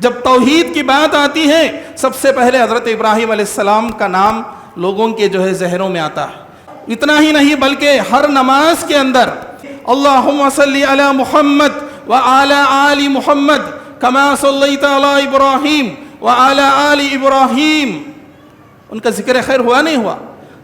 جب توحید کی بات آتی ہے سب سے پہلے حضرت ابراہیم علیہ السلام کا نام لوگوں کے ذہنوں میں آتا ہے۔ اتنا ہی نہیں بلکہ ہر نماز کے اندر اللہم صلی علی محمد وعلی آل محمد کما صلیت علی ابراہیم وعلی آل ابراہیم، ان کا ذکر خیر ہوا نہیں ہوا؟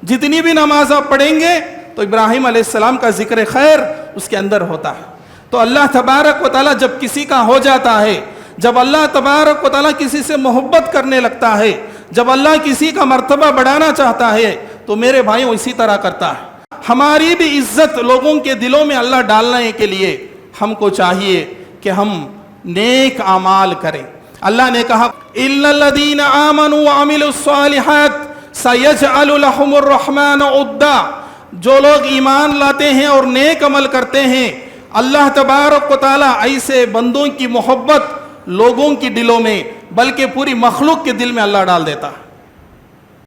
جتنی بھی نماز آپ پڑھیں گے تو ابراہیم علیہ السلام کا ذکر خیر اس کے اندر ہوتا ہے۔ تو اللہ تبارک و تعالیٰ جب کسی کا ہو جاتا ہے، جب اللہ تبارک و تعالیٰ کسی سے محبت کرنے لگتا ہے، جب اللہ کسی کا مرتبہ بڑھانا چاہتا ہے تو میرے بھائیوں اسی طرح کرتا ہے۔ ہماری بھی عزت لوگوں کے دلوں میں اللہ ڈالنے کے لیے ہم کو چاہیے کہ ہم نیک اعمال کریں۔ اللہ نے کہا إِلَّا الَّذِينَ آمَنُوا وَعَمِلُوا الصَّالِحَاتِ سَيَجْعَلُ لَهُمُ الرَّحْمَنُ عُدًّا، جو لوگ ایمان لاتے ہیں اور نیک عمل کرتے ہیں، اللہ تبارک و تعالیٰ ایسے بندوں کی محبت لوگوں کی دلوں میں بلکہ پوری مخلوق کے دل میں اللہ ڈال دیتا ہے۔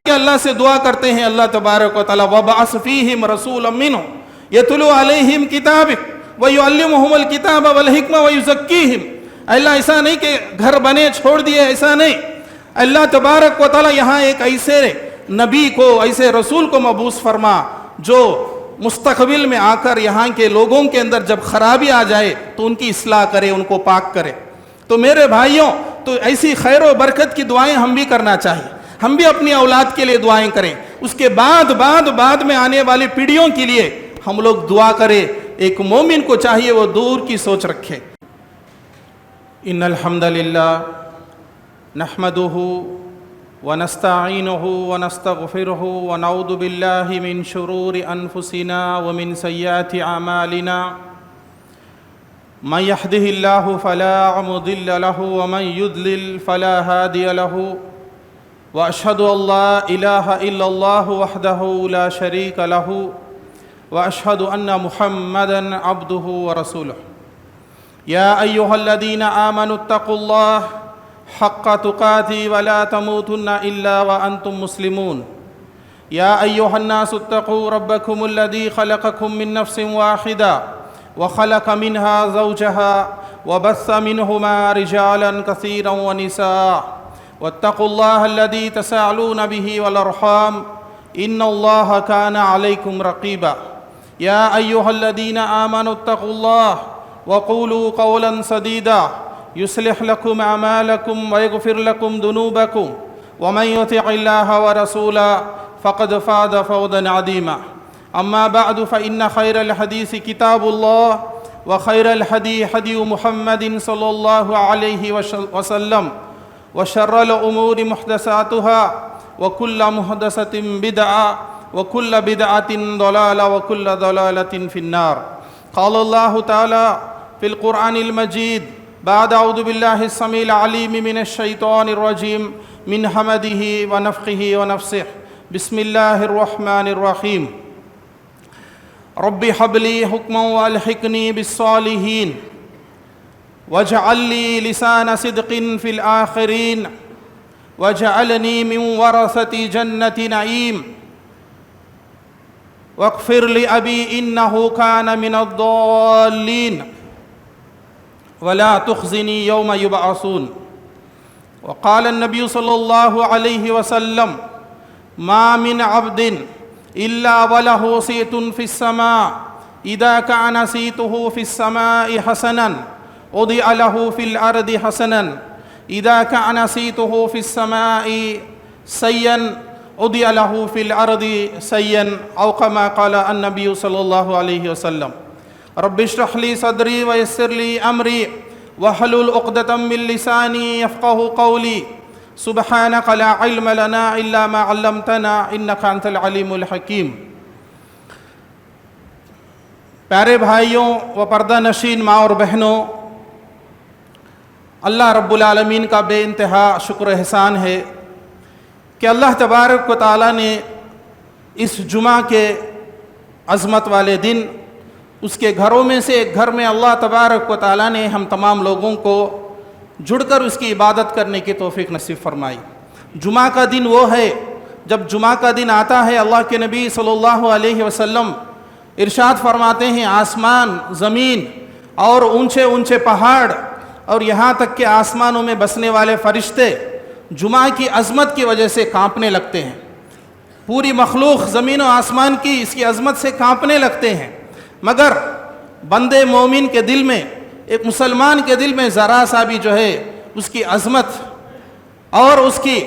کہ اللہ سے دعا کرتے ہیں اللہ تبارک و تعالیٰ وَبَعَثْ فِيهِمْ رَسُولًا مِّنْهُمْ يَتْلُو عَلَيْهِمْ كِتَابَكَ وَيُعَلِّمُهُمُ الْكِتَابَ وَالْحِكْمَةَ وَيُزَكِّيهِمْ۔ اللہ ایسا نہیں کہ گھر بنے چھوڑ دیے، ایسا نہیں۔ اللہ تبارک و تعالیٰ یہاں ایک ایسے نبی کو، ایسے رسول کو مبعوث فرما جو مستقبل میں آ کر یہاں کے لوگوں کے اندر جب خرابی آ جائے تو ان کی اصلاح کرے، ان کو پاک کرے۔ تو میرے بھائیوں، تو ایسی خیر و برکت کی دعائیں ہم بھی کرنا چاہیے، ہم بھی اپنی اولاد کے لیے دعائیں کریں، اس کے بعد میں آنے والی پیڑھیوں کے لیے ہم لوگ دعا کریں۔ ایک مومن کو چاہیے وہ دور کی سوچ رکھے۔ ان الحمد للہ نحمده ونستعینه ونستغفره ونعوذ باللہ من شرور انفسنا ومن سیئات اعمالنا، من يهده الله فلا مضل له ومن يضلل فلا هادي له، واشهد ان لا اله الا الله وحده لا شريك له، واشهد ان محمدا عبده ورسوله۔ يا ايها الذين آمنوا اتقوا الله حق تقاته ولا تموتن الا وانتم مسلمون۔ يا ايها الناس اتقوا ربكم الذي خلقكم من نفس واحدة وخلق منها زوجها وبث منهما رجالا كثيرا ونساء، واتقوا الله الذي تساءلون به والأرحام إن الله كان عليكم رقيبا۔ يا أيها الذين آمنوا اتقوا الله وقولوا قولا سديدا يصلح لكم أعمالكم ويغفر لكم ذنوبكم، ومن يطع الله ورسوله فقد فاز فوزا عظيما۔ أما بعد فإن خير الحديث كتاب الله، وخير الهدي هدي محمد صلى الله عليه وسلم، وشر الأمور محدثاتها، وكل محدثة بدعة، وكل بدعة ضلالة، وكل ضلالة في النار۔ قال الله تعالى في القرآن المجيد بعد أعوذ بالله السميع العليم من الشيطان الرجيم من همزه ونفخه ونفثه، بسم الله الرحمن الرحيم۔ رب هب لي حكما والحقني بالصالحين، واجعل لي لسان صدق في الآخرين، واجعلني من ورثة جنة نعيم، واغفر لأبي إنه كان من الضالين، ولا تخزني يوم يبعثون۔ وقال النبي صلى الله عليه وسلم ما من عبد إلا وله صيت في السماء إذا كان صيته في السماء حسنا وضع له في الأرض حسنا، إذا كان صيته في السماء سيئا وضع له في الأرض سيئا، أو كما قال النبي صلى الله عليه وسلم۔ رب اشرح لي صدري ويسر لي أمري واحلل عقدة من لساني يفقه قولي، سبحانك لا علم لنا إلا ما علمتنا إنك أنت العليم الحكيم۔ پیارے بھائیوں و پردہ نشین ماں اور بہنوں، اللہ رب العالمین کا بے انتہا شکر احسان ہے کہ اللہ تبارک و تعالیٰ نے اس جمعہ کے عظمت والے دن اس کے گھروں میں سے ایک گھر میں اللہ تبارک و تعالیٰ نے ہم تمام لوگوں کو جڑ کر اس کی عبادت کرنے کی توفیق نصیب فرمائی۔ جمعہ کا دن وہ ہے جب جمعہ کا دن آتا ہے، اللہ کے نبی صلی اللہ علیہ وسلم ارشاد فرماتے ہیں آسمان، زمین اور اونچے اونچے پہاڑ اور یہاں تک کہ آسمانوں میں بسنے والے فرشتے جمعہ کی عظمت کی وجہ سے کانپنے لگتے ہیں. پوری مخلوق زمین و آسمان کی اس کی عظمت سے کانپنے لگتے ہیں، مگر بندے مومن کے دل میں، ایک مسلمان کے دل میں ذرا سا بھی جو ہے اس کی عظمت اور اس کی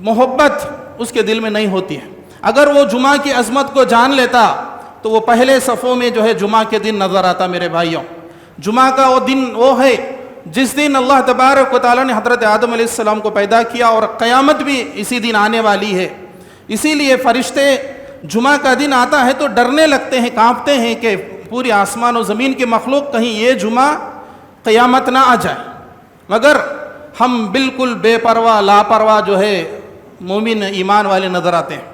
محبت اس کے دل میں نہیں ہوتی ہے. اگر وہ جمعہ کی عظمت کو جان لیتا تو وہ پہلے صفوں میں جو ہے جمعہ کے دن نظر آتا. میرے بھائیوں، جمعہ کا وہ دن وہ ہے جس دن اللہ تبارک و تعالیٰ نے حضرت آدم علیہ السلام کو پیدا کیا، اور قیامت بھی اسی دن آنے والی ہے. اسی لیے فرشتے جمعہ کا دن آتا ہے تو ڈرنے لگتے ہیں، کانپتے ہیں کہ پوری آسمان و زمین کے مخلوق کہیں یہ جمعہ قیامت نہ آ جائے. مگر ہم بالکل بے پرواہ لاپرواہ جو ہے مومن ایمان والے نظر آتے ہیں.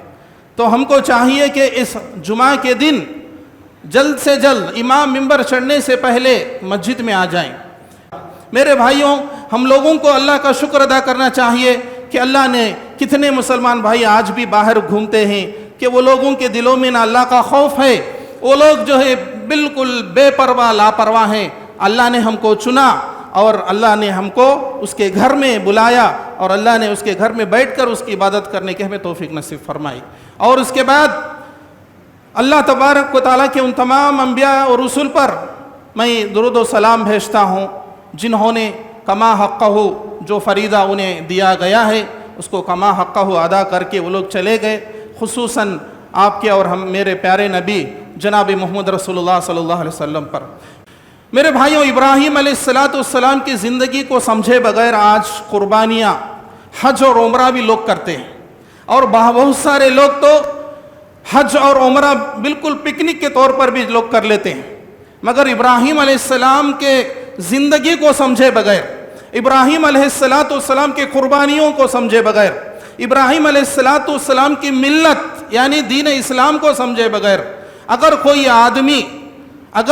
تو ہم کو چاہیے کہ اس جمعہ کے دن جلد سے جلد امام منبر چڑھنے سے پہلے مسجد میں آ جائیں. میرے بھائیوں، ہم لوگوں کو اللہ کا شکر ادا کرنا چاہیے کہ اللہ نے کتنے مسلمان بھائی آج بھی باہر گھومتے ہیں کہ وہ لوگوں کے دلوں میں نہ اللہ کا خوف ہے، وہ لوگ جو ہے بالکل بے پرواہ لاپرواہ ہیں. اللہ نے ہم کو چنا اور اللہ نے ہم کو اس کے گھر میں بلایا اور اللہ نے اس کے گھر میں بیٹھ کر اس کی عبادت کرنے کی ہمیں توفیق نصیب فرمائی. اور اس کے بعد اللہ تبارک و تعالیٰ کے ان تمام انبیاء اور رسول پر میں درود و سلام بھیجتا ہوں جنہوں نے کما حقہ جو فریضہ انہیں دیا گیا ہے اس کو کما حقہ ادا کر کے وہ لوگ چلے گئے. خصوصاً آپ کے اور ہم میرے پیارے نبی جناب محمد رسول اللہ صلی اللہ علیہ وسلم پر. میرے بھائیوں، ابراہیم علیہ السلام کی زندگی کو سمجھے بغیر آج قربانیاں حج اور عمرہ بھی لوگ کرتے ہیں، اور بہت سارے لوگ تو حج اور عمرہ بالکل پکنک کے طور پر بھی لوگ کر لیتے ہیں. مگر ابراہیم علیہ السلام کے زندگی کو سمجھے بغیر، ابراہیم علیہ السلام کے قربانیوں کو سمجھے بغیر، ابراہیم علیہ السلام کی ملت یعنی دین اسلام کو سمجھے بغیر اگر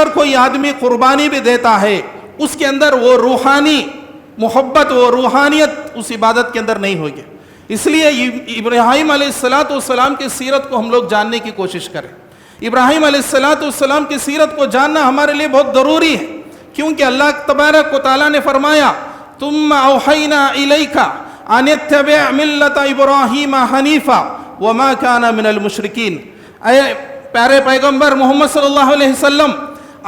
کوئی آدمی قربانی بھی دیتا ہے، اس کے اندر وہ روحانی محبت، وہ روحانیت اس عبادت کے اندر نہیں ہوگی. اس لیے ابراہیم علیہ السلام کی سیرت کو ہم لوگ جاننے کی کوشش کریں. ابراہیم علیہ السلام کی سیرت کو جاننا ہمارے لیے بہت ضروری ہے، کیونکہ اللہ تبارک و تعالیٰ نے فرمایا ثم اوحینا الیک ان اتبع ملت ابراہیم حنیفا وما کان من المشرکین. اے پیارے پیغمبر محمد صلی اللہ علیہ وسلم،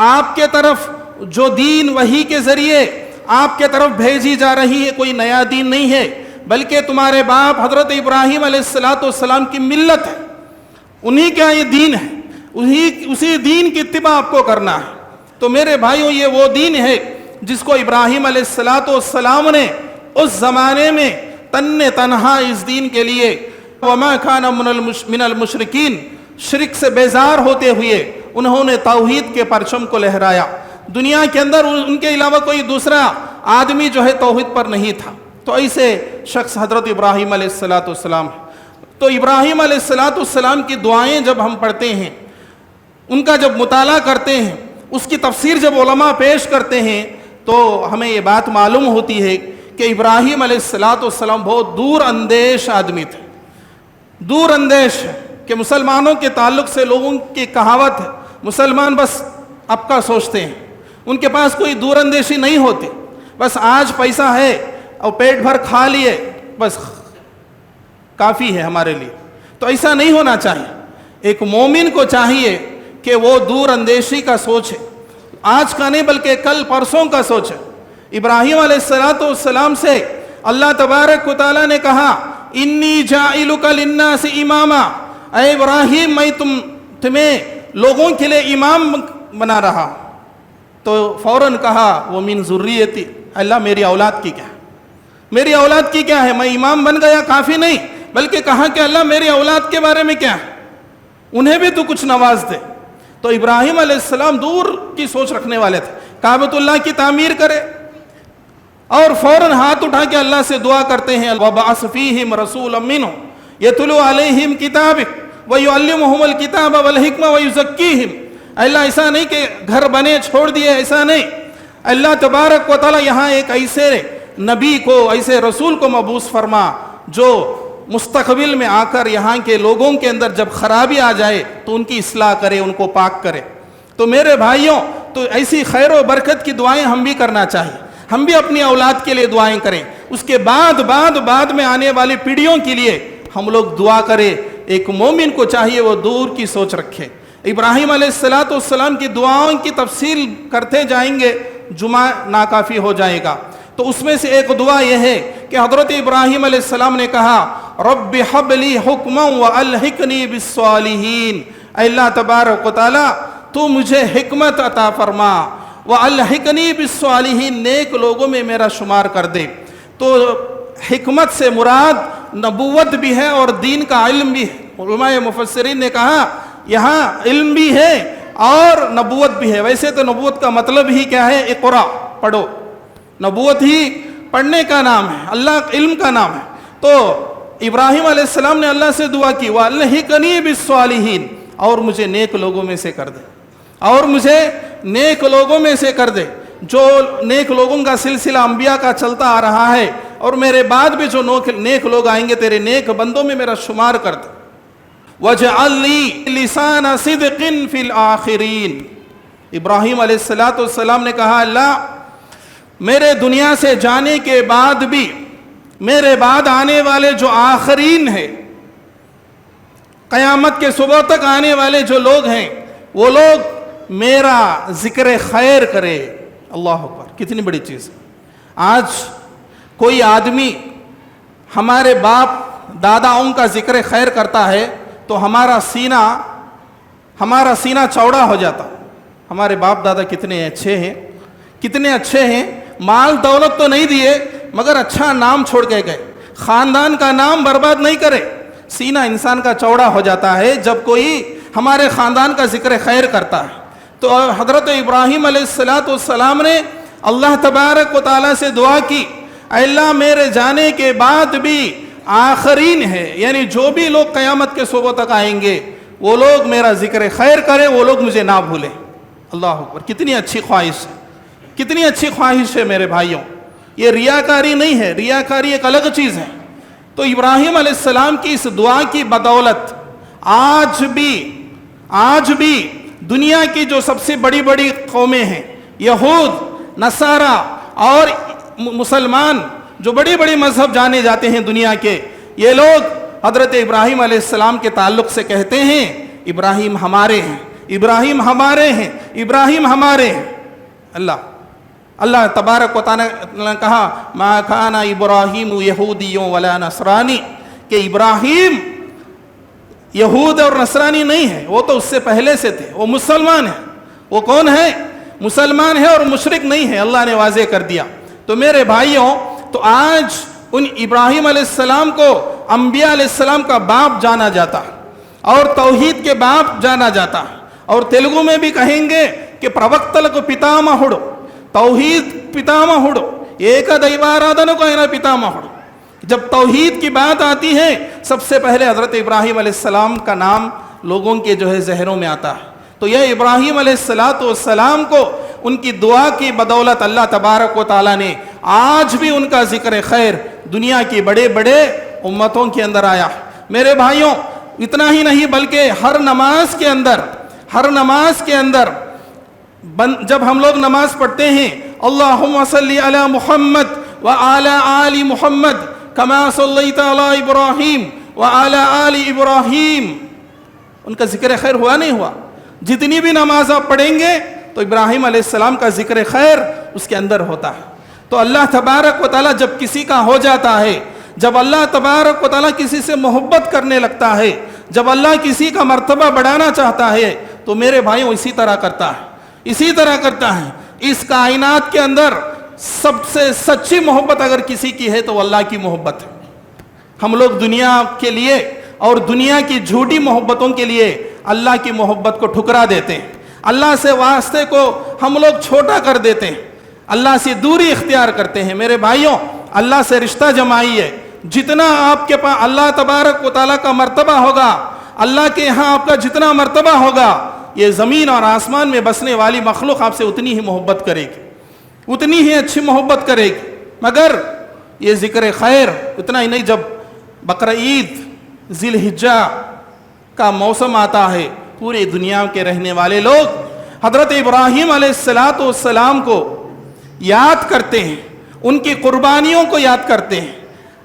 آپ کے طرف جو دین وحی کے ذریعے آپ کے طرف بھیجی جا رہی ہے کوئی نیا دین نہیں ہے، بلکہ تمہارے باپ حضرت ابراہیم علیہ السلام کی ملت ہے، انہی کا یہ دین ہے، اسی دین کی اتباع آپ کو کرنا ہے. تو میرے بھائیوں، یہ وہ دین ہے جس کو ابراہیم علیہ السلام نے اس زمانے میں تنہا اس دین کے لیے وما کان من المشرکین، شرک سے بیزار ہوتے ہوئے انہوں نے توحید کے پرچم کو لہرایا. دنیا کے اندر ان کے علاوہ کوئی دوسرا آدمی جو ہے توحید پر نہیں تھا. تو ایسے شخص حضرت ابراہیم علیہ السلام ہے. تو ابراہیم علیہ السلام کی دعائیں جب ہم پڑھتے ہیں، ان کا جب مطالعہ کرتے ہیں، اس کی تفسیر جب علماء پیش کرتے ہیں، تو ہمیں یہ بات معلوم ہوتی ہے کہ ابراہیم علیہ السلام بہت دور اندیش آدمی تھے. دور اندیش کہ مسلمانوں کے تعلق سے لوگوں کی کہاوت ہے، مسلمان بس اب کا سوچتے ہیں، ان کے پاس کوئی دور اندیشی نہیں ہوتی. بس آج پیسہ ہے اور پیٹ بھر کھا لیے بس کافی ہے ہمارے لیے. تو ایسا نہیں ہونا چاہیے. ایک مومن کو چاہیے کہ وہ دور اندیشی کا سوچے، آج کا نہیں بلکہ کل پرسوں کا سوچے. ابراہیم علیہ السلام سے اللہ تبارک و تعالیٰ نے کہا انی جاعلک للناس اماما، اے ابراہیم میں تمہیں لوگوں کے لیے امام بنا رہا. تو فوراً کہا وہ من ذریتی، اللہ میری اولاد کی کیا ہے، میری اولاد کی کیا ہے، میں امام بن گیا کافی نہیں، بلکہ کہا کہ اللہ میری اولاد کے بارے میں کیا ہے، انہیں بھی تو کچھ نواز دے. تو ابراہیم علیہ السلام دور کی سوچ رکھنے والے تھے. کعبۃ اللہ کی تعمیر کرے اور فوراً ہاتھ اٹھا کے اللہ سے دعا کرتے ہیں وَبَعَثْ فِيهِمْ رَسُولًا مِّنْهُمْ يَتْلُو عَلَيْهِمْ كِتَابَكَ وَيُعَلِّمُهُمُ الْكِتَابَ وَالْحِكْمَةَ وَيُزَكِّيهِمْ. اللہ ایسا نہیں کہ گھر بنے چھوڑ دیے، ایسا نہیں. اللہ تبارک و تعالیٰ یہاں ایک ایسے نبی کو، ایسے رسول کو مبعوث فرما جو مستقبل میں آ کر یہاں کے لوگوں کے اندر جب خرابی آ جائے تو ان کی اصلاح کرے، ان کو پاک کرے. تو میرے بھائیوں، تو ایسی خیر و برکت کی دعائیں ہم بھی کرنا چاہیے. ہم بھی اپنی اولاد کے لیے دعائیں کریں، اس کے بعد میں آنے والی پیڑھیوں کے لیے ہم لوگ دعا کریں۔ ایک مومن کو چاہیے وہ دور کی سوچ رکھے۔ ابراہیم علیہ السلام کی دعاؤں کی تفصیل کرتے جائیں گے، جمعہ ناکافی ہو جائے گا۔ تو اس میں سے ایک دعا یہ ہے کہ حضرت ابراہیم علیہ السلام نے کہا رب حب لی حکما والحقنی بالصالحین، اے اللہ تبارک و تعالی تو مجھے حکمت عطا فرما، والحقنی بالصالحین نیک لوگوں میں میرا شمار کر دے۔ تو حکمت سے مراد نبوت بھی ہے اور دین کا علم بھی ہے۔ علماء مفسرین نے کہا یہاں علم بھی ہے اور نبوت بھی ہے۔ ویسے تو نبوت کا مطلب ہی کیا ہے؟ اقرا، پڑھو۔ نبوت ہی پڑھنے کا نام ہے، اللہ علم کا نام ہے۔ تو ابراہیم علیہ السلام نے اللہ سے دعا کی وَأَلْحِقْنِي بِالصَّالِحِينَ، اور مجھے نیک لوگوں میں سے کر دے، اور مجھے نیک لوگوں میں سے کر دے۔ جو نیک لوگوں کا سلسلہ انبیاء کا چلتا آ رہا ہے، اور میرے بعد بھی جو نیک لوگ آئیں گے تیرے نیک بندوں میں میرا شمار کر دے۔ وَاجْعَلْ لِي لِسَانَ صِدْقٍ فِي الْآخِرِينَ، ابراہیم علیہ السلام نے کہا اللہ میرے دنیا سے جانے کے بعد بھی میرے بعد آنے والے جو آخرین ہیں، قیامت کے صبح تک آنے والے جو لوگ ہیں، وہ لوگ میرا ذکر خیر کرے۔ اللہ اکبر، کتنی بڑی چیز ہے۔ آج کوئی آدمی ہمارے باپ داداؤں کا ذکر خیر کرتا ہے تو ہمارا سینہ چوڑا ہو جاتا۔ ہمارے باپ دادا کتنے اچھے ہیں، مال دولت تو نہیں دیے مگر اچھا نام چھوڑ کے گئے، خاندان کا نام برباد نہیں کرے۔ سینہ انسان کا چوڑا ہو جاتا ہے جب کوئی ہمارے خاندان کا ذکر خیر کرتا ہے۔ تو حضرت ابراہیم علیہ السلام نے اللہ تبارک و تعالیٰ سے دعا کی اے اللہ میرے جانے کے بعد بھی آخرین ہے، یعنی جو بھی لوگ قیامت کے صبح تک آئیں گے وہ لوگ میرا ذکر خیر کریں، وہ لوگ مجھے نہ بھولیں۔ اللہ اکبر، کتنی اچھی خواہش ہے، کتنی اچھی خواہش ہے میرے بھائیوں۔ یہ ریاکاری نہیں ہے، ریاکاری ایک الگ چیز ہے۔ تو ابراہیم علیہ السلام کی اس دعا کی بدولت آج بھی دنیا کی جو سب سے بڑی بڑی قومیں ہیں، یہود، نصارہ اور مسلمان، جو بڑی بڑی مذہب جانے جاتے ہیں دنیا کے، یہ لوگ حضرت ابراہیم علیہ السلام کے تعلق سے کہتے ہیں ابراہیم ہمارے ہیں، ابراہیم ہمارے ہیں، ابراہیم ہمارے ہیں۔ اللہ تبارک و تعالیٰ نے کہا ما کان ابراہیم یہودی ولا نصرانی، کہ ابراہیم یہود اور نصرانی نہیں ہے، وہ تو اس سے پہلے سے تھے، وہ مسلمان ہیں۔ وہ کون ہے؟ مسلمان ہے اور مشرک نہیں ہے، اللہ نے واضح کر دیا۔ تو میرے بھائیوں، تو آج ان ابراہیم علیہ السلام کو انبیاء علیہ السلام کا باپ جانا جاتا ہے اور توحید کے باپ جانا جاتا ہے، اور تیلگو میں بھی کہیں گے کہ پروکتلکو پتامہڑو، توحید پتامہڑو، ایک دیوارادن کو اینا پتامہڑو۔ جب توحید کی بات آتی ہے سب سے پہلے حضرت ابراہیم علیہ السلام کا نام لوگوں کے ذہنوں میں آتا ہے۔ تو یہ ابراہیم علیہ السلام کو ان کی دعا کی بدولت اللہ تبارک و تعالیٰ نے آج بھی ان کا ذکر خیر دنیا کی بڑے بڑے امتوں کے اندر آیا۔ میرے بھائیوں، اتنا ہی نہیں بلکہ ہر نماز کے اندر جب ہم لوگ نماز پڑھتے ہیں اللہم صلی علی محمد وعلی آل محمد کما صلیت علی ابراہیم وعلی آل ابراہیم، ان کا ذکر خیر ہوا نہیں ہوا؟ جتنی بھی نماز آپ پڑھیں گے تو ابراہیم علیہ السلام کا ذکر خیر اس کے اندر ہوتا ہے۔ تو اللہ تبارک و تعالیٰ جب کسی کا ہو جاتا ہے، جب اللہ تبارک و تعالیٰ کسی سے محبت کرنے لگتا ہے، جب اللہ کسی کا مرتبہ بڑھانا چاہتا ہے تو میرے بھائیوں اسی طرح کرتا ہے۔ اس کائنات کے اندر سب سے سچی محبت اگر کسی کی ہے تو وہ اللہ کی محبت ہے۔ ہم لوگ دنیا کے لیے اور دنیا کی جھوٹی محبتوں کے لیے اللہ کی محبت کو ٹھکرا دیتے ہیں، اللہ سے واسطے کو ہم لوگ چھوٹا کر دیتے ہیں، اللہ سے دوری اختیار کرتے ہیں۔ میرے بھائیوں، اللہ سے رشتہ جمائیے، جتنا آپ کے پاس اللہ تبارک و تعالیٰ کا مرتبہ ہوگا، اللہ کے یہاں آپ کا جتنا مرتبہ ہوگا، یہ زمین اور آسمان میں بسنے والی مخلوق آپ سے اتنی ہی محبت کرے گی، اتنی ہی اچھی محبت کرے گی۔ مگر یہ ذکر خیر اتنا ہی نہیں، جب بقرعید ذی الحجہ کا موسم آتا ہے، پوری دنیا کے رہنے والے لوگ حضرت ابراہیم علیہ السلام کو یاد کرتے ہیں، ان کی قربانیوں کو یاد کرتے ہیں۔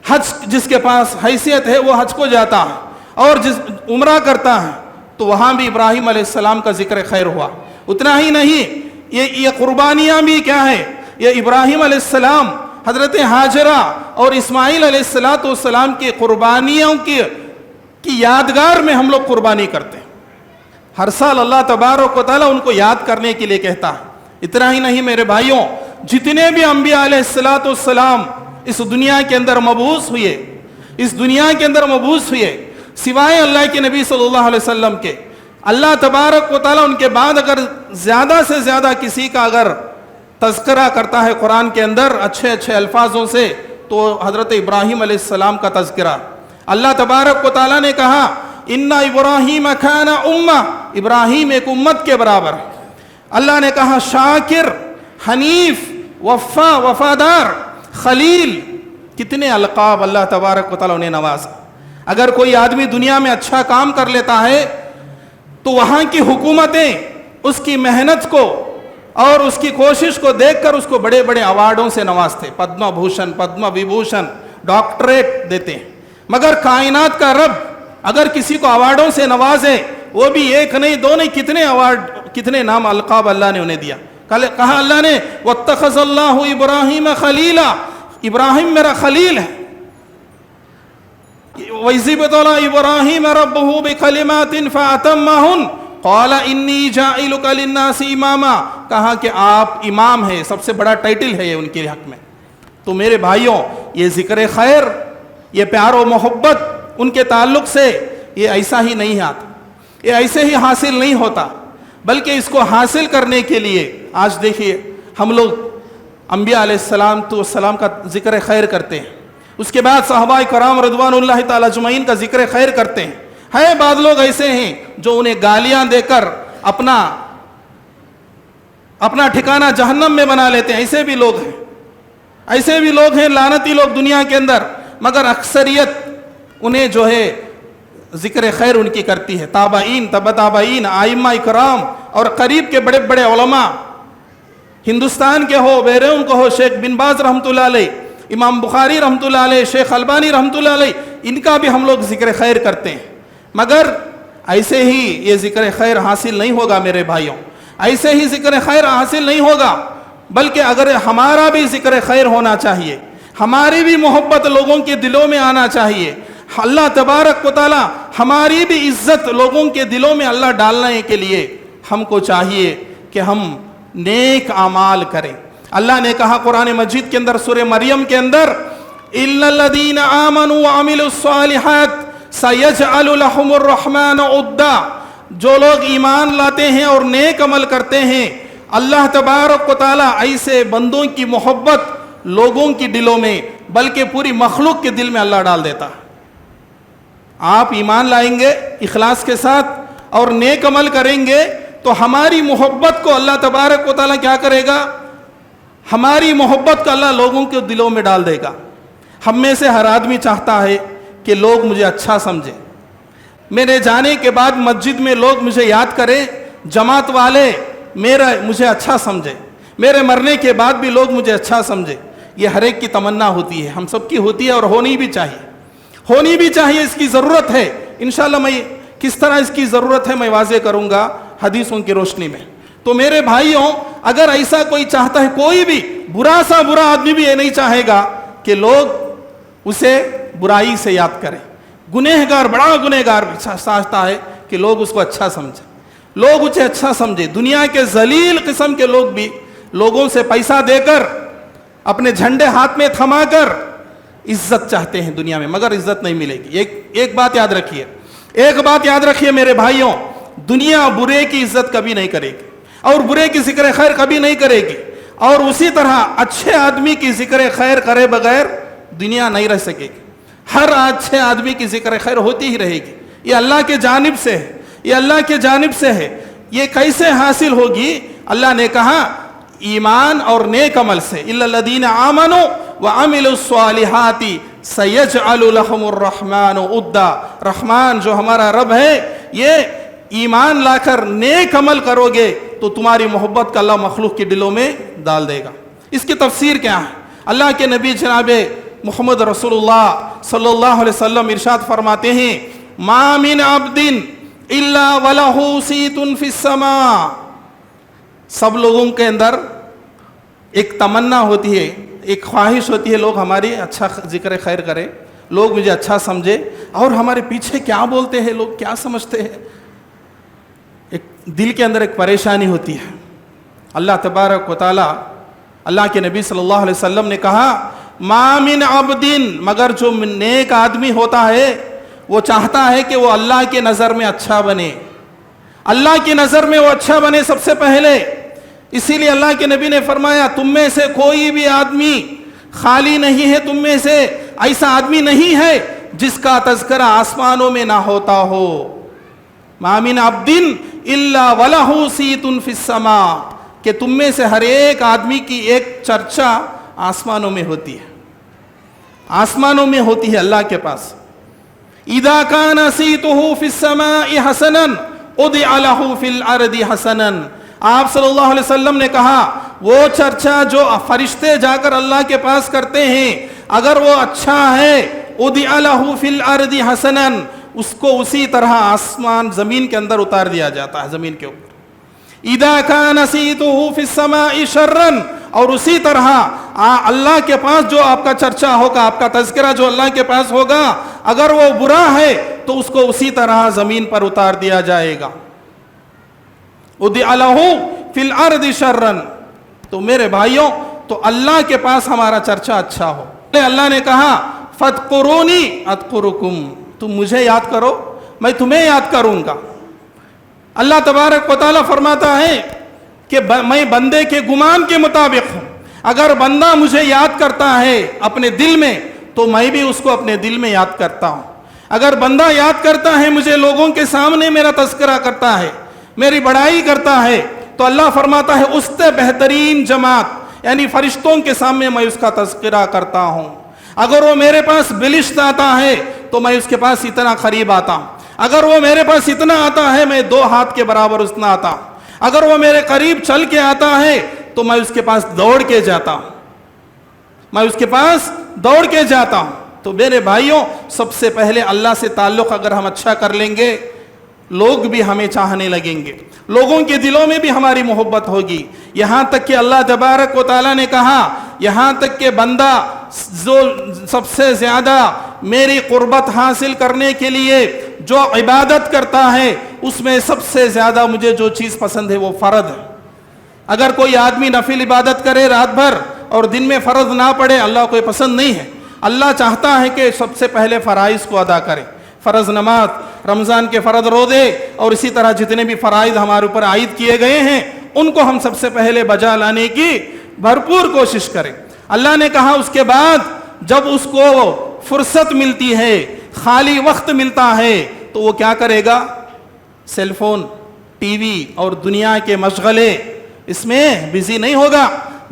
حج جس کے پاس حیثیت ہے وہ حج کو جاتا ہے، اور جس عمرہ کرتا ہے تو وہاں بھی ابراہیم علیہ السلام کا ذکر خیر ہوا۔ اتنا ہی نہیں، یہ قربانیاں بھی کیا ہے، یہ ابراہیم علیہ السلام، حضرت ہاجرہ اور اسماعیل علیہ السلام کی قربانیوں کی یادگار میں ہم لوگ قربانی کرتے ہیں۔ ہر سال اللہ تبارک و تعالیٰ ان کو یاد کرنے کے لیے کہتا ہے۔ اتنا ہی نہیں میرے بھائیوں، جتنے بھی انبیاء علیہ السلام اس دنیا کے اندر مبعوث ہوئے، سوائے اللہ کے نبی صلی اللہ علیہ وسلم کے، اللہ تبارک و تعالیٰ ان کے بعد اگر زیادہ سے زیادہ کسی کا اگر تذکرہ کرتا ہے قرآن کے اندر اچھے اچھے الفاظوں سے، تو حضرت ابراہیم علیہ السلام کا تذکرہ۔ اللہ تبارک و تعالیٰ نے کہا اِنَّ إِبْرَاهِيمَ كَانَ أُمَّةً، ابراہیم ایک امت کے برابر۔ اللہ نے کہا شاکر، حنیف، وفادار، خلیل، کتنے القاب اللہ تبارک و تعالیٰ نے نوازا۔ اگر کوئی آدمی دنیا میں اچھا کام کر لیتا ہے تو وہاں کی حکومتیں اس کی محنت کو اور اس کی کوشش کو دیکھ کر اس کو بڑے بڑے ایوارڈوں سے نوازتے، پدم بھوشن، پدم وبھوشن، ڈاکٹریٹ دیتے ہیں۔ مگر کائنات کا رب اگر کسی کو ایوارڈوں سے نوازے، وہ بھی ایک نہیں دو نہیں، کتنے ایوارڈ، کتنے نام القاب اللہ نے انہیں دیا۔ کہا اللہ نے وَاتَّخَذَ اللَّهُ إِبْرَاهِيمَ خَلِيلًا، ابراہیم میرا خلیل ہے۔ وَإِذِ ابْتَلَىٰ إِبْرَاهِيمَ رَبُّهُ بِكَلِمَاتٍ فَأَتَمَّهُنَّ قَالَ إِنِّي جَاعِلُكَ لِلنَّاسِ إِمَامًا، کہا کہ آپ امام ہیں، سب سے بڑا ٹائٹل ہے یہ ان کے حق میں۔ تو میرے بھائیوں، یہ ذکر خیر، یہ پیار و محبت ان کے تعلق سے یہ ایسا ہی نہیں آتا، یہ ایسے ہی حاصل نہیں ہوتا، بلکہ اس کو حاصل کرنے کے لیے آج دیکھیے ہم لوگ انبیاء علیہ السلام کا ذکر خیر کرتے ہیں، اس کے بعد صحابہ کرام رضوان اللہ تعالی اجمعین کا ذکر خیر کرتے ہیں۔ ہے بعض لوگ ایسے ہیں جو انہیں گالیاں دے کر اپنا ٹھکانہ جہنم میں بنا لیتے ہیں، ایسے بھی لوگ ہیں لعنتی لوگ دنیا کے اندر، مگر اکثریت انہیں جو ہے ذکر خیر ان کی کرتی ہے۔ تابعین، تبع تابعین، ائمہ اکرام اور قریب کے بڑے بڑے علماء، ہندوستان کے ہو، بیرون کو ہو، شیخ بن باز رحمۃ اللہ علیہ، امام بخاری رحمۃ اللہ علیہ، شیخ البانی رحمۃ اللہ علیہ، ان کا بھی ہم لوگ ذکر خیر کرتے ہیں۔ مگر ایسے ہی یہ ذکر خیر حاصل نہیں ہوگا میرے بھائیوں، ایسے ہی ذکر خیر حاصل نہیں ہوگا، بلکہ اگر ہمارا بھی ذکر خیر ہونا چاہیے، ہماری بھی محبت لوگوں کے دلوں میں آنا چاہیے، اللہ تبارک و تعالی ہماری بھی عزت لوگوں کے دلوں میں اللہ ڈالنے کے لیے ہم کو چاہیے کہ ہم نیک اعمال کریں۔ اللہ نے کہا قرآن مجید کے اندر سورہ مریم کے اندر إِلَّا الَّذِينَ آمَنُوا وَعَمِلُوا الصَّالِحَاتِ سَيَجْعَلُ لَهُمُ الرَّحْمَنُ عُدًّا، جو لوگ ایمان لاتے ہیں اور نیک عمل کرتے ہیں، اللہ تبارک و تعالی ایسے بندوں کی محبت لوگوں کی دلوں میں بلکہ پوری مخلوق کے دل میں اللہ ڈال دیتا ہے۔ آپ ایمان لائیں گے اخلاص کے ساتھ اور نیک عمل کریں گے تو ہماری محبت کو اللہ تبارک و تعالیٰ کیا کرے گا، ہماری محبت کو اللہ لوگوں کے دلوں میں ڈال دے گا۔ ہم میں سے ہر آدمی چاہتا ہے کہ لوگ مجھے اچھا سمجھیں، میرے جانے کے بعد مسجد میں لوگ مجھے یاد کریں، جماعت والے مجھے اچھا سمجھیں، میرے مرنے کے بعد بھی لوگ مجھے اچھا سمجھیں۔ یہ ہر ایک کی تمنا ہوتی ہے، ہم سب کی ہوتی ہے اور ہونی بھی چاہیے، اس کی ضرورت ہے۔ انشاءاللہ میں کس طرح اس کی ضرورت ہے میں واضح کروں گا حدیثوں کی روشنی میں۔ تو میرے بھائیوں، اگر ایسا کوئی چاہتا ہے، کوئی بھی برا آدمی بھی یہ نہیں چاہے گا کہ لوگ اسے برائی سے یاد کریں۔ بڑا گنہگار بھی چاہتا ہے کہ لوگ اس کو اچھا سمجھیں، لوگ اسے اچھا سمجھیں۔ دنیا کے ذلیل قسم کے لوگ بھی لوگوں سے پیسہ دے کر، اپنے جھنڈے ہاتھ میں تھما کر عزت چاہتے ہیں دنیا میں، مگر عزت نہیں ملے گی۔ ایک بات یاد رکھیے میرے بھائیوں، دنیا برے کی عزت کبھی نہیں کرے گی اور برے کی ذکر خیر کبھی نہیں کرے گی، اور اسی طرح اچھے آدمی کی ذکر خیر کرے بغیر دنیا نہیں رہ سکے گی۔ ہر اچھے آدمی کی ذکر خیر ہوتی ہی رہے گی۔ یہ اللہ کے جانب سے ہے، یہ کیسے حاصل ہوگی؟ اللہ نے کہا ایمان اور نیک عمل سے، إِلَّا الَّذِينَ آمَنُوا وَعَمِلُوا الصَّالِحَاتِ سَيَجْعَلُ لَهُمُ الرَّحْمَنُ عُدًّا، رحمان جو ہمارا رب ہے، یہ ایمان لا کر نیک عمل کرو گے تو تمہاری محبت کا اللہ مخلوق کے دلوں میں ڈال دے گا۔ اس کی تفسیر کیا ہے؟ اللہ کے نبی جناب محمد رسول اللہ صلی اللہ علیہ وسلم ارشاد فرماتے ہیں ما من عبد الا ولہ صیت فی السماء. سب لوگوں کے اندر ایک تمنا ہوتی ہے، ایک خواہش ہوتی ہے، لوگ ہماری اچھا ذکر خیر کرے، لوگ مجھے اچھا سمجھے، اور ہمارے پیچھے کیا بولتے ہیں لوگ، کیا سمجھتے ہیں. ایک دل کے اندر ایک پریشانی ہوتی ہے. اللہ تبارک و تعالی، اللہ کے نبی صلی اللہ علیہ وسلم نے کہا ما من عبد، مگر جو نیک آدمی ہوتا ہے وہ چاہتا ہے کہ وہ اللہ کے نظر میں اچھا بنے، اللہ کی نظر میں وہ اچھا بنے سب سے پہلے. اسی لیے اللہ کے نبی نے فرمایا تم میں سے کوئی بھی آدمی خالی نہیں ہے، تم میں سے ایسا آدمی نہیں ہے جس کا تذکرہ آسمانوں میں نہ ہوتا ہو. ما من عبد الا ولہ صیت فی السماء، کہ تم میں سے ہر ایک آدمی کی ایک چرچا آسمانوں میں ہوتی ہے، آسمانوں میں ہوتی ہے اللہ کے پاس. اذا کان صیتہ فی السماء حسنا ادع لہ فی الارض حسنا. آپ صلی اللہ علیہ وسلم نے کہا وہ چرچا جو فرشتے جا کر اللہ کے پاس کرتے ہیں اگر وہ اچھا ہے ادع لہ فی الارض حسنا، اس کو اسی طرح آسمان زمین کے اندر اتار دیا جاتا ہے، زمین کے اوپر. اذا کان صیتہ فی السماء شرا، اور اسی طرح اللہ کے پاس جو آپ کا چرچا ہوگا، آپ کا تذکرہ جو اللہ کے پاس ہوگا، اگر وہ برا ہے تو اس کو اسی طرح زمین پر اتار دیا جائے گا. ادع لہ فی الارض شرا. تو میرے بھائیوں، تو اللہ کے پاس ہمارا چرچا اچھا ہو. اللہ نے کہا فاذکرونی اذکرکم، تم مجھے یاد کرو میں تمہیں یاد کروں گا. اللہ تبارک و تعالیٰ فرماتا ہے کہ میں بندے کے گمان کے مطابق ہوں. اگر بندہ مجھے یاد کرتا ہے اپنے دل میں تو میں بھی اس کو اپنے دل میں یاد کرتا ہوں. اگر بندہ یاد کرتا ہے مجھے، لوگوں کے سامنے میرا تذکرہ کرتا ہے، میری بڑائی کرتا ہے، تو اللہ فرماتا ہے اس سے بہترین جماعت یعنی فرشتوں کے سامنے میں اس کا تذکرہ کرتا ہوں. اگر وہ میرے پاس بلشت آتا ہے تو میں اس کے پاس اتنا قریب آتا ہوں. اگر وہ میرے پاس اتنا آتا ہے میں 2 ہاتھ کے برابر اتنا آتا ہوں. اگر وہ میرے قریب چل کے آتا ہے تو میں اس کے پاس دوڑ کے جاتا ہوں، میں اس کے پاس دوڑ کے جاتا ہوں. تو میرے بھائیوں، سب سے پہلے اللہ سے تعلق اگر ہم اچھا کر لیں گے، لوگ بھی ہمیں چاہنے لگیں گے، لوگوں کے دلوں میں بھی ہماری محبت ہوگی. یہاں تک کہ اللہ تبارک و تعالیٰ نے کہا یہاں تک کہ بندہ جو سب سے زیادہ میری قربت حاصل کرنے کے لیے جو عبادت کرتا ہے اس میں سب سے زیادہ مجھے جو چیز پسند ہے وہ فرض ہے. اگر کوئی آدمی نفل عبادت کرے رات بھر اور دن میں فرض نہ پڑے، اللہ کو یہ پسند نہیں ہے. اللہ چاہتا ہے کہ سب سے پہلے فرائض کو ادا کرے. فرض نماز، رمضان کے فرض روزے، اور اسی طرح جتنے بھی فرائض ہمارے اوپر عائد کیے گئے ہیں ان کو ہم سب سے پہلے بجا لانے کی بھرپور کوشش کریں. اللہ نے کہا اس کے بعد جب اس کو فرصت ملتی ہے، خالی وقت ملتا ہے، تو وہ کیا کرے گا؟ سیل فون، ٹی وی اور دنیا کے مشغلے اس میں بزی نہیں ہوگا،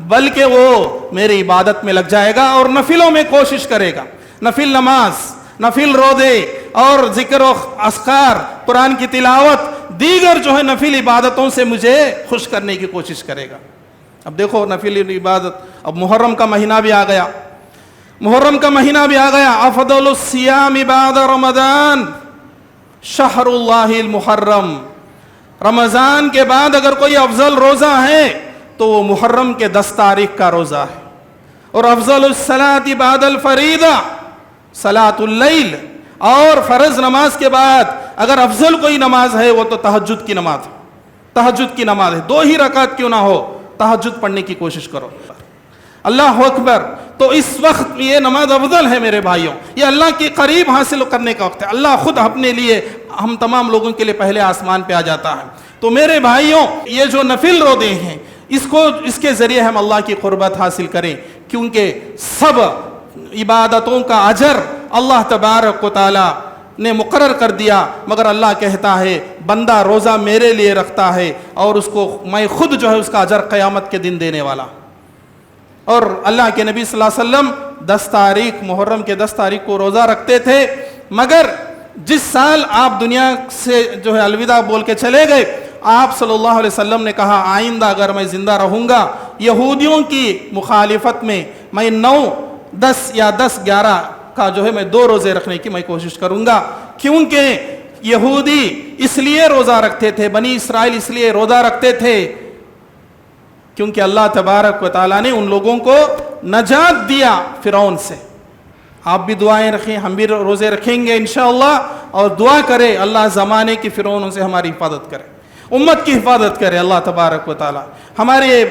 بلکہ وہ میری عبادت میں لگ جائے گا اور نفلوں میں کوشش کرے گا. نفل نماز، نفل روزے اور ذکر و اذکار، قرآن کی تلاوت، دیگر جو ہے نفل عبادتوں سے مجھے خوش کرنے کی کوشش کرے گا. اب دیکھو نفل عبادت، اب محرم کا مہینہ بھی آ گیا، محرم کا مہینہ بھی آ گیا. افضل الصیام بعد رمضان شہر اللہ المحرم. رمضان کے بعد اگر کوئی افضل روزہ ہے تو وہ محرم کے 10 تاریخ کا روزہ ہے. اور افضل الصلاۃ بعد الفریضہ صلاۃ اللیل. اور فرض نماز کے بعد اگر افضل کوئی نماز ہے وہ تو تہجد کی نماز ہے. تہجد کی نماز ہے، 2 ہی رکعت کیوں نہ ہو، تہجد پڑھنے کی کوشش کرو. اللہ اکبر. تو اس وقت یہ نماز افضل ہے میرے بھائیوں، یہ اللہ کے قریب حاصل کرنے کا وقت ہے. اللہ خود اپنے لیے ہم تمام لوگوں کے لیے پہلے آسمان پہ آ جاتا ہے. تو میرے بھائیوں، یہ جو نفل روزے ہیں اس کے ذریعے ہم اللہ کی قربت حاصل کریں، کیونکہ سب عبادتوں کا اجر اللہ تبارک و تعالی نے مقرر کر دیا، مگر اللہ کہتا ہے بندہ روزہ میرے لیے رکھتا ہے اور اس کو میں خود جو ہے اس کا اجر قیامت کے دن دینے والا. اور اللہ کے نبی صلی اللہ علیہ وسلم 10 تاریخ محرم کے 10 تاریخ کو روزہ رکھتے تھے، مگر جس سال آپ دنیا سے جو ہے الوداع بول کے چلے گئے، آپ صلی اللہ علیہ وسلم نے کہا آئندہ اگر میں زندہ رہوں گا یہودیوں کی مخالفت میں میں 9 10 یا 10 11 کا جو ہے میں 2 روزے رکھنے کی میں کوشش کروں گا، کیونکہ یہودی اس لیے روزہ رکھتے تھے، بنی اسرائیل اس لیے روزہ رکھتے تھے کیونکہ اللہ تبارک و تعالیٰ نے ان لوگوں کو نجات دیا فرعون سے۔ آپ بھی دعائیں رکھیں، ہم بھی روزے رکھیں گے انشاءاللہ، اور دعا کرے اللہ زمانے کی فرعونوں سے ہماری حفاظت کرے، امت کی حفاظت کرے اللہ تبارک و تعالیٰ، ہمارے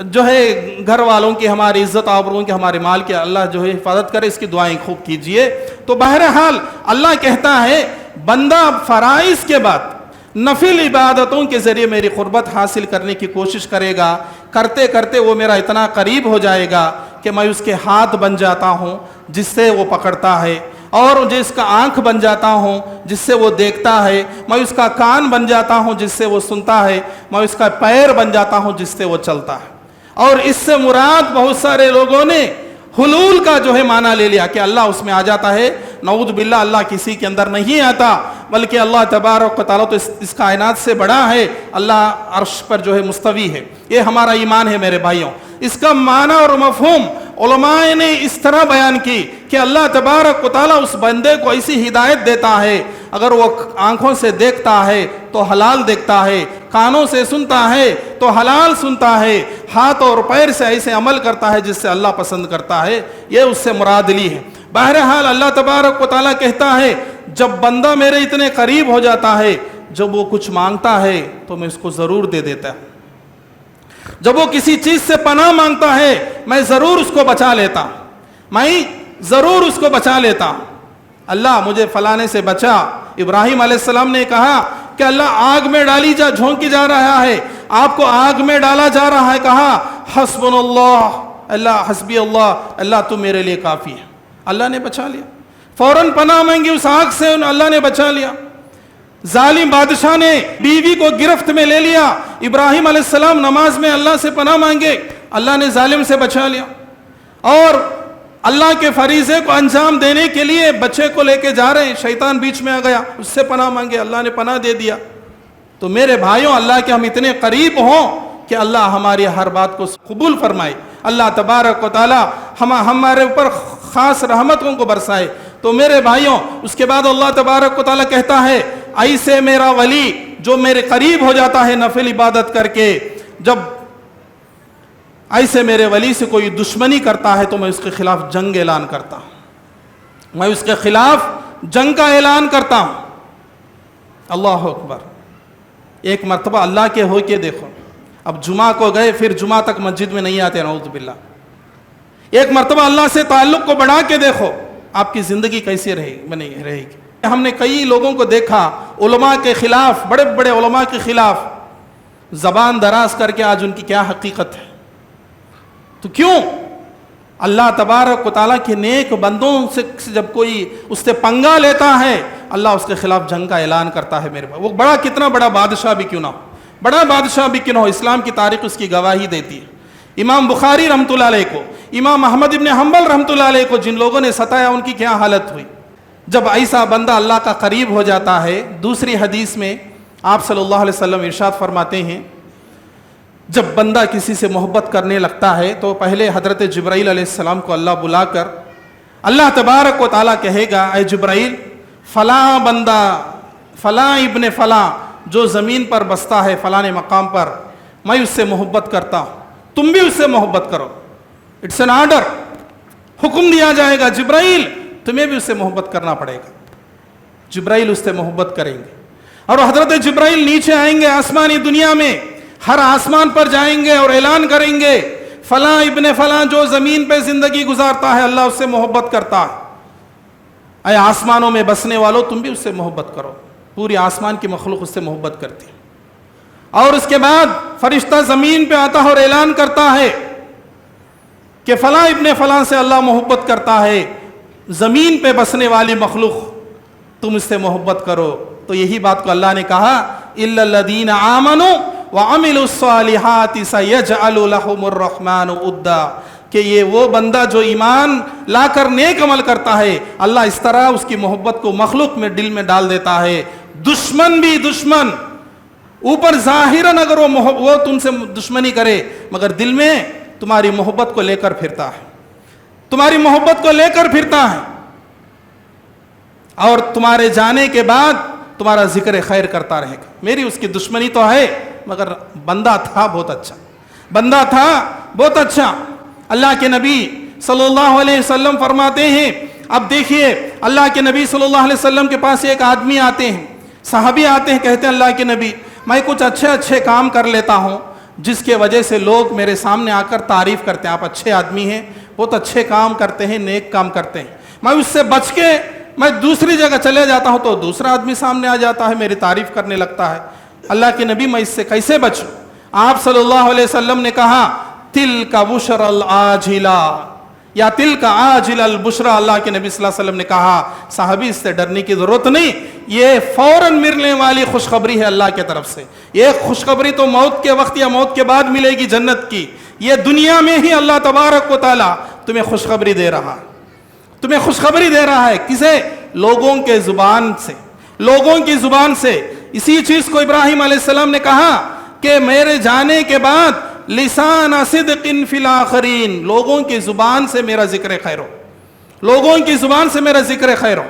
جو ہے گھر والوں کی، ہماری عزت آبروں کی، ہمارے مال کی اللہ جو ہے حفاظت کرے، اس کی دعائیں خوب کیجئے۔ تو بہرحال اللہ کہتا ہے بندہ فرائض کے بعد نفل عبادتوں کے ذریعے میری قربت حاصل کرنے کی کوشش کرے گا، کرتے کرتے وہ میرا اتنا قریب ہو جائے گا کہ میں اس کے ہاتھ بن جاتا ہوں جس سے وہ پکڑتا ہے، اور جس کا آنکھ بن جاتا ہوں جس سے وہ دیکھتا ہے، میں اس کا کان بن جاتا ہوں جس سے وہ سنتا ہے، میں اس کا پیر بن جاتا ہوں جس سے وہ چلتا ہے۔ اور اس سے مراد بہت سارے لوگوں نے حلول کا جو ہے معنی لے لیا کہ اللہ اس میں آ جاتا ہے، نعوذ باللہ اللہ کسی کے اندر نہیں آتا، بلکہ اللہ تبارک و تعالیٰ تو اس کائنات سے بڑا ہے، اللہ عرش پر جو ہے مستوی ہے۔ یہ ہمارا ایمان ہے میرے بھائیوں۔ اس کا معنی اور مفہوم علماء نے اس طرح بیان کی کہ اللہ تبارک و تعالیٰ اس بندے کو ایسی ہدایت دیتا ہے، اگر وہ آنکھوں سے دیکھتا ہے تو حلال دیکھتا ہے، کانوں سے سنتا ہے تو حلال سنتا ہے، ہاتھ اور پیر سے ایسے عمل کرتا ہے جس سے اللہ پسند کرتا ہے، یہ اس سے مراد لی ہے۔ بہرحال اللہ تبارک و تعالیٰ کہتا ہے جب بندہ میرے اتنے قریب ہو جاتا ہے، جب وہ کچھ مانگتا ہے تو میں اس کو ضرور دے دیتا ہوں، جب وہ کسی چیز سے پناہ مانگتا ہے میں ضرور اس کو بچا لیتا ہوں، میں ضرور اس کو بچا لیتا ہوں۔ اللہ مجھے فلانے سے بچا۔ ابراہیم علیہ السلام نے کہا کہ اللہ آگ میں ڈالی جھونکی جا رہا ہے، آپ کو آگ میں ڈالا جا رہا ہے، کہا حسبنا اللہ، اللہ حسبی اللہ، اللہ تو میرے لیے کافی ہے، اللہ نے بچا لیا۔ فوراً پناہ مانگی اس آگ سے، اللہ نے بچا لیا۔ ظالم بادشاہ نے بیوی کو گرفت میں لے لیا، ابراہیم علیہ السلام نماز میں اللہ سے پناہ مانگے، اللہ نے ظالم سے بچا لیا۔ اور اللہ کے فریضے کو انجام دینے کے لیے بچے کو لے کے جا رہے ہیں، شیطان بیچ میں آ گیا، اس سے پناہ مانگے، اللہ نے پناہ دے دیا۔ تو میرے بھائیوں، اللہ کے ہم اتنے قریب ہوں کہ اللہ ہماری ہر بات کو قبول فرمائے، اللہ تبارک و تعالی ہمارے اوپر خاص رحمتوں کو برسائے۔ تو میرے بھائیوں، اس کے بعد اللہ تبارک و تعالی کہتا ہے ایسے میرا ولی جو میرے قریب ہو جاتا ہے نفل عبادت کر کے، جب ایسے میرے ولی سے کوئی دشمنی کرتا ہے تو میں اس کے خلاف جنگ اعلان کرتا ہوں، میں اس کے خلاف جنگ کا اعلان کرتا ہوں۔ اللہ اکبر۔ ایک مرتبہ اللہ کے ہو کے دیکھو، اب جمعہ کو گئے پھر جمعہ تک مسجد میں نہیں آتے، نعوذ باللہ۔ ایک مرتبہ اللہ سے تعلق کو بڑھا کے دیکھو، آپ کی زندگی کیسی رہے گی۔ ہم نے کئی لوگوں کو دیکھا علماء کے خلاف، بڑے بڑے علماء کے خلاف زبان دراز کر کے، آج ان کی کیا حقیقت ہے؟ تو کیوں؟ اللہ تبارک و تعالیٰ کے نیک بندوں سے جب کوئی اس سے پنگا لیتا ہے، اللہ اس کے خلاف جنگ کا اعلان کرتا ہے۔ میرے وہ بڑا کتنا بڑا بادشاہ بھی کیوں نہ ہو، بڑا بادشاہ بھی کیوں نہ ہو، اسلام کی تاریخ اس کی گواہی دیتی ہے۔ امام بخاری رحمۃ اللہ علیہ کو، امام احمد ابن حنبل رحمۃ اللہ علیہ کو جن لوگوں نے ستایا، ان کی کیا حالت ہوئی؟ جب ایسا بندہ اللہ کا قریب ہو جاتا ہے، دوسری حدیث میں آپ صلی اللہ علیہ وسلم ارشاد فرماتے ہیں جب بندہ کسی سے محبت کرنے لگتا ہے تو پہلے حضرت جبرائیل علیہ السلام کو اللہ بلا کر اللہ تبارک و تعالیٰ کہے گا اے جبرائیل، فلاں بندہ، فلاں ابن فلاں جو زمین پر بستا ہے فلاں مقام پر، میں اس سے محبت کرتا ہوں، تم بھی اس سے محبت کرو۔ اٹس این آرڈر، حکم دیا جائے گا جبرائیل تمہیں بھی اس سے محبت کرنا پڑے گا۔ جبرائیل اس سے محبت کریں گے، اور حضرت جبرائیل نیچے آئیں گے آسمانی دنیا میں، ہر آسمان پر جائیں گے اور اعلان کریں گے فلاں ابن فلاں جو زمین پہ زندگی گزارتا ہے اللہ اس سے محبت کرتا ہے۔ اے آسمانوں میں بسنے والوں تم بھی اس سے محبت کرو۔ پوری آسمان کی مخلوق اس سے محبت کرتی ہے۔ اور اس کے بعد فرشتہ زمین پہ آتا ہے اور اعلان کرتا ہے کہ فلاں ابن فلاں سے اللہ محبت کرتا ہے، زمین پہ بسنے والی مخلوق تم اس سے محبت کرو۔ تو یہی بات کو اللہ نے کہا اِلَّا الَّذِينَ آمَنُوا وَعَمِلُوا الصَّالِحَاتِ سَيَجْعَلُ لَهُمُ الرَّحْمَنُ وُدًّا، کہ یہ وہ بندہ جو ایمان لا کر نیک عمل کرتا ہے، اللہ اس طرح اس کی محبت کو مخلوق میں دل میں ڈال دیتا ہے، دشمن بھی دشمن اوپر ظاہراً اگر وہ تم سے دشمنی کرے مگر دل میں تمہاری محبت کو لے کر پھرتا ہے، تمہاری محبت کو لے کر پھرتا ہے، اور تمہارے جانے کے بعد تمہارا ذکر خیر کرتا رہے گا۔ میری اس کی دشمنی تو ہے مگر بندہ تھا بہت اچھا، بندہ تھا بہت اچھا۔ اللہ کے نبی صلی اللہ علیہ وسلم فرماتے ہیں، اب دیکھیے اللہ کے نبی صلی اللہ علیہ وسلم کے پاس ایک آدمی آتے ہیں، صحابی آتے ہیں، کہتے ہیں اللہ کے نبی میں کچھ اچھے کام کر لیتا ہوں جس کے وجہ سے لوگ میرے سامنے آ کر تعریف کرتے ہیں، آپ اچھے آدمی ہیں، بہت اچھے کام کرتے ہیں، نیک کام کرتے ہیں، میں اس سے بچ کے میں دوسری جگہ چلے جاتا ہوں تو دوسرا آدمی سامنے آ جاتا ہے، میری تعریف کرنے لگتا ہے، اللہ کے نبی میں اس سے کیسے بچوں؟ آپ صلی اللہ علیہ وسلم نے کہا تلک بشر العاجلہ یا تلک عاجل البشرا، اللہ کے نبی صلی اللہ علیہ وسلم نے کہا صحابی اس سے ڈرنے کی ضرورت نہیں، یہ فوراً ملنے والی خوشخبری ہے اللہ کی طرف سے، یہ خوشخبری تو موت کے وقت یا موت کے بعد ملے گی جنت کی، یہ دنیا میں ہی اللہ تبارک و تعالی تمہیں خوشخبری دے رہا ہے، تمہیں خوشخبری دے رہا ہے، کسے؟ لوگوں کے زبان سے، لوگوں کی زبان سے۔ اسی چیز کو ابراہیم علیہ السلام نے کہا کہ میرے جانے کے بعد لسان صدق فی الاخرین، لوگوں کی زبان سے میرا ذکر خیر ہو، لوگوں کی زبان سے میرا ذکر خیر ہو۔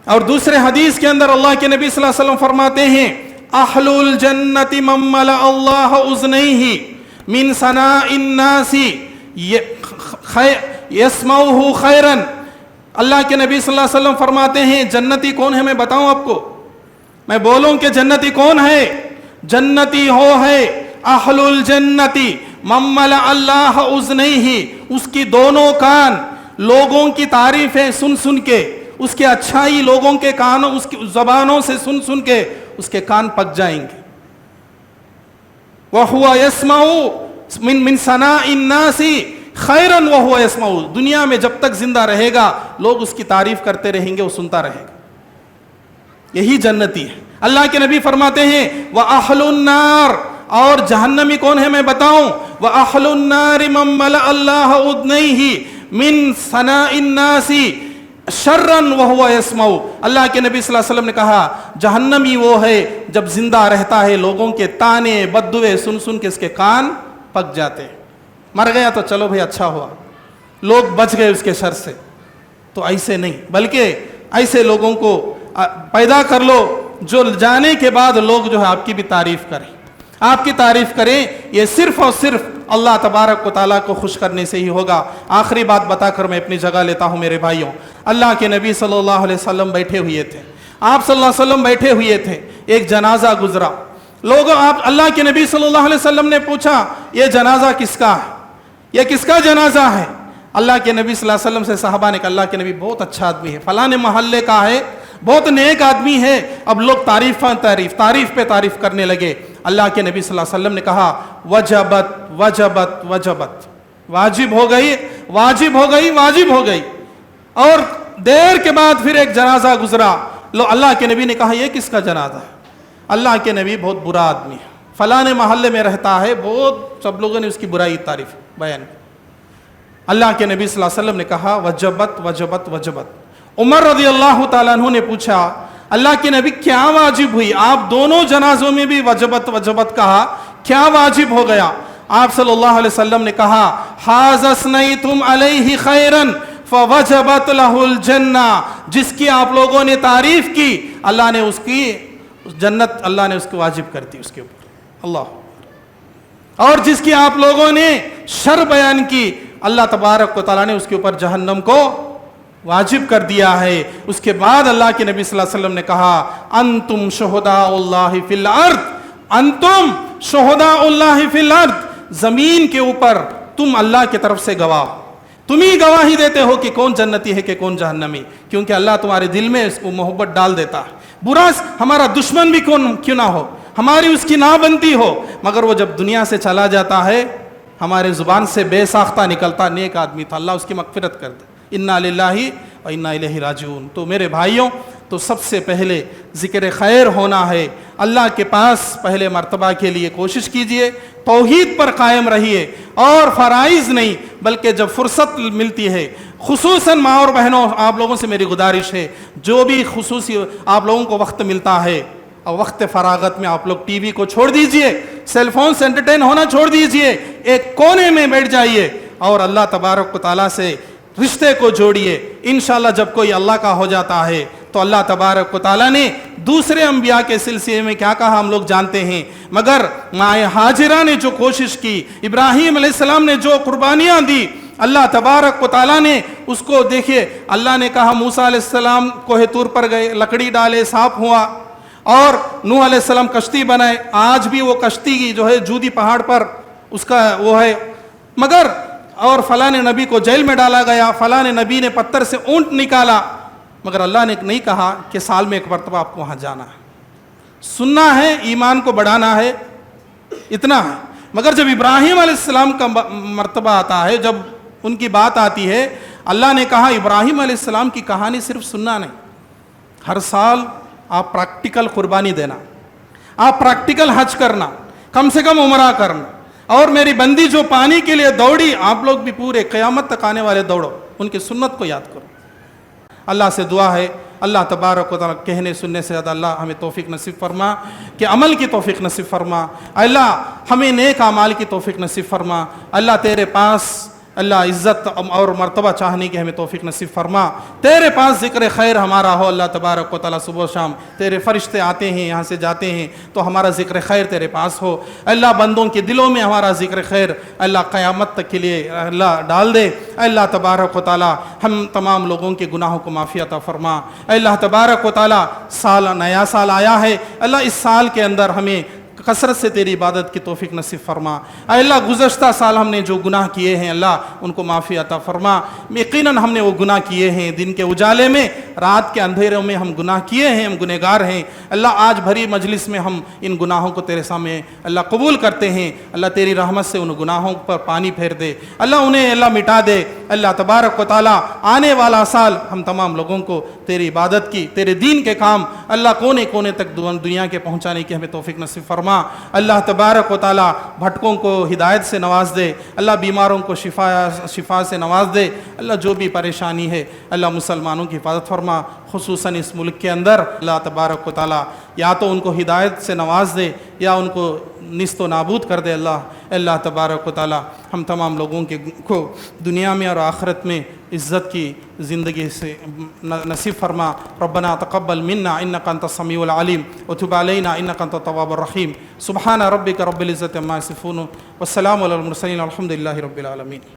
اور دوسرے حدیث کے اندر اللہ کے نبی صلی اللہ علیہ وسلم فرماتے ہیں اہل الجنت من ملأ اللہ اذنیہ من ثناء الناس یسمعہ خیرا، اللہ کے نبی صلی اللہ علیہ وسلم فرماتے ہیں جنتی کون ہے؟ میں بتاؤں آپ کو، میں بولوں کہ جنتی کون ہے؟ جنتی ہو ہے اہل الجنتی من ملأ اللہ اذنیہ، اس کی دونوں کان لوگوں کی تعریفیں سن سن کے، اس کی اچھائی لوگوں کے کانوں، اس کی زبانوں سے سن سن کے اس کے کان پک جائیں گے۔ وَهُوَ يَسْمَعُ مِن ثَنَاءِ النَّاسِ خَيْرًا وَهُوَ يَسْمَعُ، دنیا میں جب تک زندہ رہے گا لوگ اس کی تعریف کرتے رہیں گے، وہ سنتا رہے گا، یہی جنتی ہے۔ اللہ کے نبی فرماتے ہیں وَأَهْلُ النَّارِ، اور جہنمی کون ہے میں بتاؤں؟ وَأَهْلُ النَّارِ مَن مَلَأَ اللَّهُ أُذْنَيْهِ مِن ثَنَاءِ النَّاسِ شرًا وَهُوَ يَسْمَعُ، اللہ کے نبی صلی اللہ علیہ وسلم نے کہا جہنمی وہ ہے جب زندہ رہتا ہے لوگوں کے تانے بددعائیں سن سن کے اس کے کان پک جاتے ہیں، مر گیا تو چلو بھئی اچھا ہوا، لوگ بچ گئے اس کے شر سے، تو ایسے نہیں، بلکہ ایسے لوگوں کو پیدا کر لو جو جانے کے بعد لوگ جو ہے آپ کی بھی تعریف کریں، آپ کی تعریف کریں، یہ صرف اور صرف اللہ تبارک و تعالیٰ کو خوش کرنے سے ہی ہوگا۔ آخری بات بتا کر میں اپنی جگہ لیتا ہوں میرے بھائیوں، اللہ کے نبی صلی اللہ علیہ وسلم بیٹھے ہوئے تھے، آپ صلی اللہ علیہ وسلم بیٹھے ہوئے تھے، ایک جنازہ گزرا، اللہ کے نبی صلی اللہ علیہ وسلم نے پوچھا یہ جنازہ کس کا ہے، یہ کس کا جنازہ ہے؟ اللہ کے نبی صلی اللہ علیہ وسلم سے صحابہ نے کہا اللہ کے نبی بہت اچھا آدمی ہے، فلاں محلے کا ہے، بہت نیک آدمی ہے۔ اب لوگ تعریف پہ تعریف کرنے لگے۔ اللہ کے نبی صلی اللہ علیہ وسلم نے کہا وجبت وجبت وجبت، واجب ہو گئی واجب ہو گئی واجب ہو گئی۔ اور دیر کے بعد پھر ایک جنازہ گزرا، اللہ کے نبی نے کہا یہ کس کا جنازہ ہے؟ اللہ کے نبی بہت برا آدمی ہے، فلاں محلے میں رہتا ہے، بہت سب لوگوں نے اس کی برائی تعریف بیان کی۔ اللہ کے نبی صلی اللہ علیہ وسلم نے کہا وجبت وجبت وجبت۔ عمر رضی اللہ تعالیٰ عنہ نے پوچھا اللہ کے نبی کیا واجب ہوئی؟ آپ دونوں جنازوں میں بھی وجبت وجبت کہا، کیا واجب ہو گیا؟ آپ صلی اللہ علیہ وسلم نے کہا حاذ اثنیتم علیہ خیرا فوجبت لہ الجنہ، جس کی آپ لوگوں نے تعریف کی اللہ نے اس کی جنت اللہ نے اس کو واجب کر دی اس کے اوپر، اللہ۔ اور جس کی آپ لوگوں نے شر بیان کی اللہ تبارک و تعالیٰ نے اس کے اوپر جہنم کو واجب کر دیا ہے۔ اس کے بعد اللہ کے نبی صلی اللہ علیہ وسلم نے کہا انتم شہداء اللہ فی الارض، انتم شہداء اللہ فی الارض، زمین کے اوپر تم اللہ کی طرف سے گواہ، تم ہی گواہی دیتے ہو کہ کون جنتی ہے کہ کون جہنمی، کیونکہ اللہ تمہارے دل میں اس کو محبت ڈال دیتا ہے۔ برا ہمارا دشمن بھی کیوں نہ ہو، ہماری اس کی نہ بنتی ہو، مگر وہ جب دنیا سے چلا جاتا ہے ہمارے زبان سے بے ساختہ نکلتا نیک آدمی تھا، اللہ اس کی مغفرت کر دے، انا للہ و انا الیہ راجعون۔ تو میرے بھائیوں، تو سب سے پہلے ذکر خیر ہونا ہے، اللہ کے پاس پہلے مرتبہ کے لیے کوشش کیجئے، توحید پر قائم رہیے، اور فرائض نہیں بلکہ جب فرصت ملتی ہے، خصوصاً ماں اور بہنوں آپ لوگوں سے میری گزارش ہے جو بھی خصوصی آپ لوگوں کو وقت ملتا ہے اور وقت فراغت میں آپ لوگ ٹی وی کو چھوڑ دیجئے، سیل فون سے انٹرٹین ہونا چھوڑ دیجئے، ایک کونے میں بیٹھ جائیے اور اللہ تبارک و تعالیٰ سے رشتے کو جوڑیے۔ انشاءاللہ جب کوئی اللہ کا ہو جاتا ہے تو اللہ تبارک و تعالیٰ نے دوسرے انبیاء کے سلسلے میں کیا کہا ہم لوگ جانتے ہیں، مگر مائے ہاجرہ نے جو کوشش کی، ابراہیم علیہ السلام نے جو قربانیاں دی، اللہ تبارک و تعالیٰ نے اس کو دیکھیے، اللہ نے کہا موسیٰ علیہ السلام کوہ طور پر گئے، لکڑی ڈالے، سانپ ہوا، اور نوح علیہ السلام کشتی بنائے، آج بھی وہ کشتی کی جو ہے جودی پہاڑ پر اس کا وہ ہے، مگر اور فلاں نبی کو جیل میں ڈالا گیا، فلاں نبی نے پتھر سے اونٹ نکالا، مگر اللہ نے نہیں کہا کہ سال میں ایک مرتبہ آپ کو وہاں جانا ہے، سننا ہے، ایمان کو بڑھانا ہے، اتنا ہے۔ مگر جب ابراہیم علیہ السلام کا مرتبہ آتا ہے، جب ان کی بات آتی ہے، اللہ نے کہا ابراہیم علیہ السلام کی کہانی صرف سننا نہیں، ہر سال آپ پریکٹیکل قربانی دینا، آپ پریکٹیکل حج کرنا، کم سے کم عمرہ کرنا، اور میری بندی جو پانی کے لیے دوڑی، آپ لوگ بھی پورے قیامت تک آنے والے دوڑو، ان کی سنت کو یاد کرو۔ اللہ سے دعا ہے اللہ تبارک و تعالیٰ کہنے سننے سے زیادہ اللہ ہمیں توفیق نصیب فرما کہ عمل کی توفیق نصیب فرما، اللہ ہمیں نیک اعمال کی توفیق نصیب فرما، اللہ تیرے پاس اللہ عزت اور مرتبہ چاہنے کی ہمیں توفیق نصیب فرما، تیرے پاس ذکر خیر ہمارا ہو اللہ تبارک و تعالیٰ، صبح و شام تیرے فرشتے آتے ہیں یہاں سے جاتے ہیں تو ہمارا ذکر خیر تیرے پاس ہو، اللہ بندوں کے دلوں میں ہمارا ذکر خیر اللہ قیامت تک کے لیے اللہ ڈال دے، اللہ تبارک و تعالیٰ ہم تمام لوگوں کے گناہوں کو معافی عطا فرما، اللہ تبارک و تعالیٰ نیا سال آیا ہے، اللہ اس سال کے اندر ہمیں کثرت سے تیری عبادت کی توفیق نصیب فرما، اے اللہ گزشتہ سال ہم نے جو گناہ کیے ہیں اللہ ان کو معافی عطا فرما، یقیناً ہم نے وہ گناہ کیے ہیں، دن کے اجالے میں رات کے اندھیروں میں ہم گناہ کیے ہیں، ہم گنہگار ہیں، اللہ آج بھری مجلس میں ہم ان گناہوں کو تیرے سامنے اللہ قبول کرتے ہیں، اللہ تیری رحمت سے ان گناہوں پر پانی پھیر دے، اللہ انہیں اللہ مٹا دے، اللہ تبارک و تعالیٰ آنے والا سال ہم تمام لوگوں کو تیری عبادت کی، تیرے دین کے کام اللہ کونے کونے تک دنیا کے پہنچانے کی ہمیں توفیق نصیب فرما، اللہ تبارک و تعالیٰ بھٹکوں کو ہدایت سے نواز دے، اللہ بیماروں کو شفا سے نواز دے، اللہ جو بھی پریشانی ہے اللہ مسلمانوں کی حفاظت فرما، خصوصاً اس ملک کے اندر اللہ تبارک و تعالیٰ یا تو ان کو ہدایت سے نواز دے یا ان کو نیست و نابود کر دے، اللہ تبارک و تعالیٰ ہم تمام لوگوں کو دنیا میں اور آخرت میں عزت کی زندگی سے نصیب فرما، ربنا تقبل منا انک انت السمیع العلیم وتب علینا انک انت التواب الرحیم، سبحان ربک رب العزت عما یصفون والسلام علی المرسلین الحمد للہ رب العالمین۔